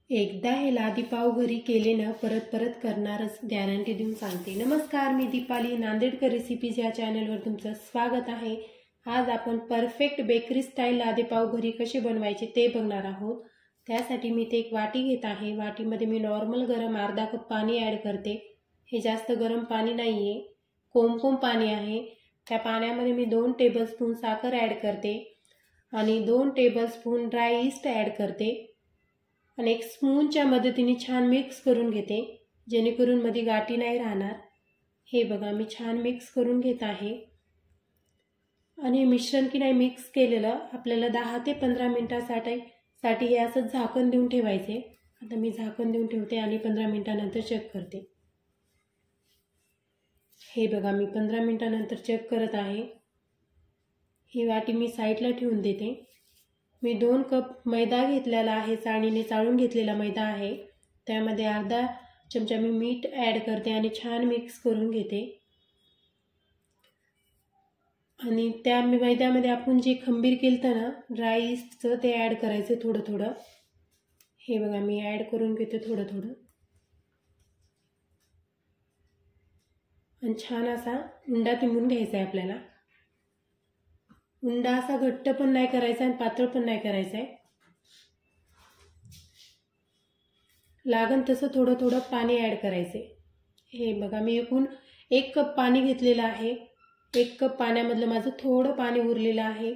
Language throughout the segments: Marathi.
एकदा हे लादी पाव घरी केले ना परत परत करणारच, गॅरंटी देऊन सांगते। नमस्कार, मी दीपाली, नांदेडकर रेसिपीज या चॅनलवर तुमचं स्वागत आहे। आज आपण परफेक्ट बेकरी स्टाईल लादी पाव घरी कसे बनवायचे ते बघणार आहोत। त्यासाठी मी इथे एक वाटी घेत आहे। वाटीमध्ये मी नॉर्मल गरम अर्धा कप पाणी ॲड करते। हे जास्त गरम पाणी नाहीये, कोमकोम पाणी आहे। त्या पाण्यामध्ये मी 2 टेबलस्पून साखर ॲड करते आणि 2 टेबलस्पून ड्राय ईस्ट ॲड करते आणि एक स्पूनच्या मदतीने छान मिक्स करून घेते, जेणेकरून मध्ये गाठी नाही राहणार। हे बघा, मी छान मिक्स करून घेत आहे आणि मिश्रण की नाही मिक्स केलेलं आपल्याला 10 ते 15 मिनिटांसाठी हे असं झाकण देऊन ठेवायचे। आता मी झाकण देऊन ठेवते आणि 15 मिनिटांनंतर चेक करते। हे बघा, मी 15 मिनिटांनंतर चेक करत आहे। ही वाटी मी साईडला ठेवून देते। मी 2 कप मैदा घेतलेला आहे, चाळणीने चाळून घेतलेला मैदा आहे। त्यामध्ये अर्धा चमचा मी मीठ ॲड करते आणि छान मिक्स करून घेते। आणि त्या मैद्यामध्ये आपण जे खंबीर केलं ना ड्राय ईस्टचं, ते ॲड करायचं थोडं थोडं। हे बघा, मी ॲड करून घेते थोडं थोडं आणि छान असा उंडा तिंबून घ्यायचा आहे आपल्याला। उंडा असा घट्ट पण नाही करायचा आणि पातळ पण नाही करायचा आहे, लागन तसं थोडं थोडं पाणी ॲड करायचे। हे बघा, मी एकूण 1 कप पाणी घेतलेलं आहे। 1 कप पाण्यामधलं माझं थोडं पाणी उरलेलं आहे।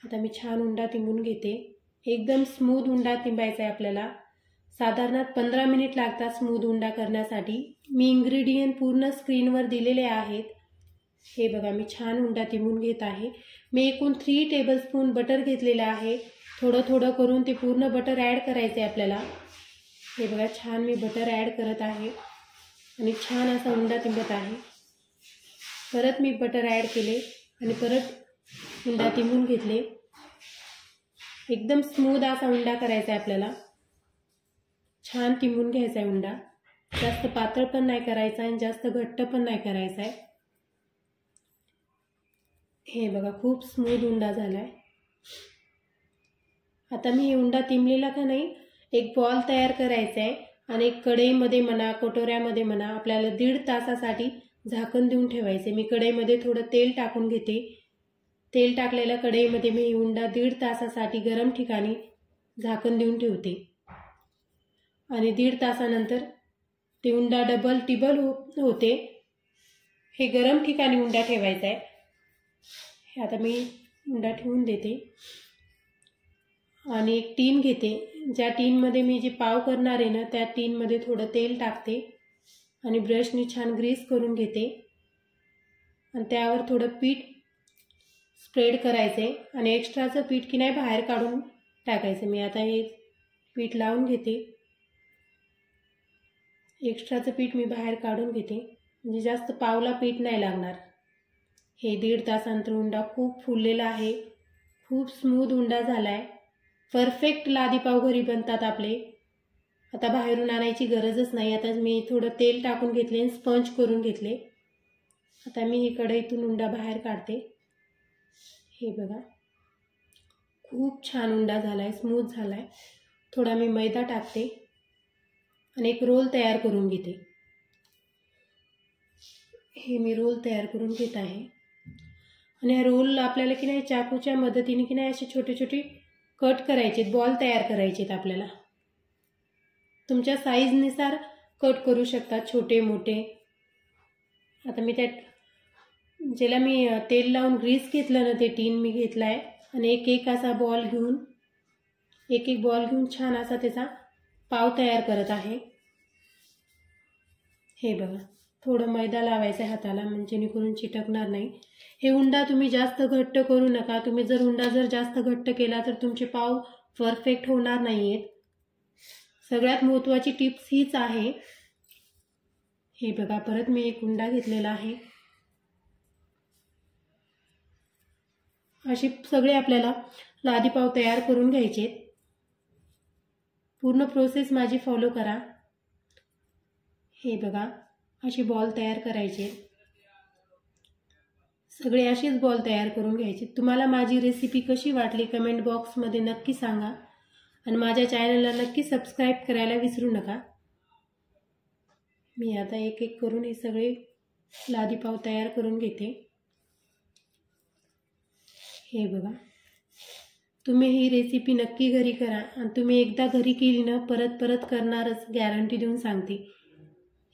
आता मी छान उंडा तिंबून घेते। एकदम स्मूथ उंडा तिंबायचा आहे आपल्याला। साधारणतः 15 मिनिट लागतात स्मूथ उंडा करण्यासाठी। मी इन्ग्रेडियंट पूर्ण स्क्रीनवर दिलेले आहेत। हे बघा, मी छान उंडा तिंबून घेत आहे। मी एकूण 3 टेबलस्पून बटर घेतलेलं आहे। थोडं थोडं करून ते पूर्ण बटर ॲड करायचं आहे आपल्याला। हे बघा, छान मी बटर ॲड करत आहे आणि छान असा उंडा तिंबत आहे। परत मी बटर ॲड केले आणि परत उंडा तिंबून घेतले। एकदम स्मूथ असा उंडा करायचा आहे आपल्याला। छान तिंबून घ्यायचा आहे उंडा, जास्त पातळ पण नाही करायचा आणि जास्त घट्ट पण नाही करायचा आहे। हे बघा, खूप स्मूथ उंडा झालाय। आता मी उंडा तिंबलेला का नाही, एक बॉल तयार करायचा आहे आणि एक कढईमध्ये म्हणा कटोऱ्यामध्ये म्हणा आपल्याला 1.5 तासासाठी झाकण देऊन ठेवायचे। मी कढईमध्ये थोडं तेल टाकून घेते। तेल टाकलेल्या कढईमध्ये मी उंडा 1.5 तासासाठी गरम ठिकाणी झाकण देऊन ठेवते आणि 1.5 तासानंतर ते उंडा डबल टिबल होते। हे गरम ठिकाणी उंडा ठेवायचा आहे। हे आता मी उंडा ठेवून देते आणि एक टीन घेते। ज्या टीनमध्ये मी जे पाव करणार आहे ना, त्या टीनमध्ये थोडं तेल टाकते आणि ब्रशनी छान ग्रीस करून घेते आणि त्यावर थोडं पीठ स्प्रेड करायचे आणि एक्स्ट्राचं पीठ की नाही बाहेर काढून टाकायचं। मी आता हे पीठ लावून घेते। एक्स्ट्राचं पीठ मी बाहेर काढून घेते, म्हणजे जास्त पावला पीठ नाही लागणार। हे 1.5 तासानंतर उंडा खूप फुललेला आहे, खूप स्मूथ उंडा झालाय। परफेक्ट लादी पाव घरी बनतात आपले। आता बाहेरून आणायची गरजच नाही। आता मी थोडं तेल टाकून घेतले आणि स्पंज करून घेतले। आता मी ही कढईतून उंडा बाहेर काढते। हे बघा, खूप छान उंडा झालाय, स्मूथ झालाय। थोडा मी मैदा टाकते आणि एक रोल तयार करून घेते। हे मी रोल तयार करून घेत आहे आणि हा रोल आपल्याला की नाही चाकूच्या मदतीने की नाही असे छोटे छोटे कट करायचे, बॉल तयार करायचे आपल्याला। तुमच्या साईजनुसार कट करू शकता, छोटे मोठे। आता मी त्यात ज्याला मी तेल लावून ग्रीस घेतलं ना, ते टीन मी घेतलाय आणि एक असा बॉल घेऊन एक बॉल घेऊन छान असा त्याचा पाव तयार करत आहे। हे बघा, थोडं मैदा लावायचं हाताला, म्हणजे जेणेकरून चिटकणार नाही। हे उंडा तुम्ही जास्त घट्ट करू नका। तुम्ही जर उंडा जास्त घट्ट केला तर तुमचे पाव परफेक्ट होणार नाहीयेत। सगळ्यात महत्त्वाची टिप्स हीच आहे। हे बघा, परत मी एक उंडा घेतलेला आहे। अशी सगळे आपल्याला लादी पाव तयार करून घ्यायचे। पूर्ण प्रोसेस माझी फॉलो करा। हे बघा, अशी बॉल तयार करायचे, सगळे अशीच बॉल तयार करून घ्यायचे। तुम्हाला माझी रेसिपी कशी वाटली कमेंट बॉक्समध्ये नक्की सांगा आणि माझ्या चॅनलला नक्की सबस्क्राईब करायला विसरू नका। मी आता एक एक करून हे सगळे लादी पाव तयार करून घेते। हे बघा, तुम्ही ही रेसिपी नक्की घरी करा आणि तुम्ही एकदा घरी केली ना परत परत करणारच, गॅरंटी देऊन सांगते।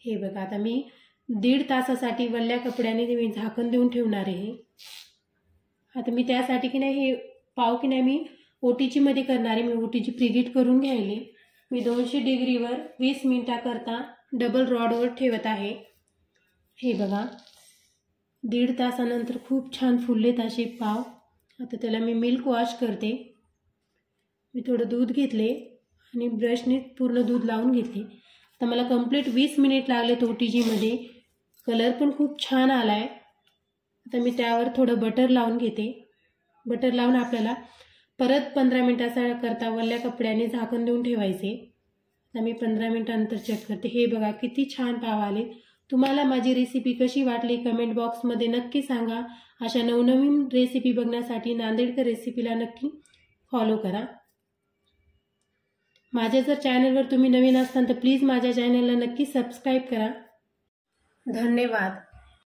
हे बघा, आता मी 1.5 तासासाठी वल्ल्या कपड्याने मी झाकण देऊन ठेवणार आहे। आता मी त्यासाठी की नाही हे पाव की नाही मी ओटीजी मध्ये करणार आहे। मी ओटीजी प्रीहीट करून घ्यायले। मी 200 डिग्रीवर 20 मिनिटाकरता डबल रॉडवर ठेवत आहे। हे बघा, 1.5 तासानंतर खूप छान फुललेत असे पाव। आता त्याला मी मिल्क वॉश करते। मी थोडं दूध घेतले आणि ब्रशने पूर्ण दूध लावून घेतले। आता मला कंप्लीट 20 मिनिट लागले ओटीजी मध्ये। कलर पण खूप छान आलाय। आता मी त्यावर थोडं बटर लावून घेते। बटर लावून आपल्याला परत 15 मिनिटाकरता वल्ल्या कपड्याने झाकण देऊन ठेवायचे। आता मी 15 मिनिटांनंतर चेक करते। हे बघा किती छान पाव आले। तुम्हाला माझी रेसिपी कशी वाटली कमेंट बॉक्समध्ये नक्की सांगा। अशा नवनवीन रेसिपी बघण्यासाठी नांदेडकर रेसिपीला नक्की फॉलो करा। माझ्या जर चॅनलवर तुम्ही नवीन असाल तर प्लीज माझ्या चॅनलला नक्की सबस्क्राईब करा। धन्यवाद।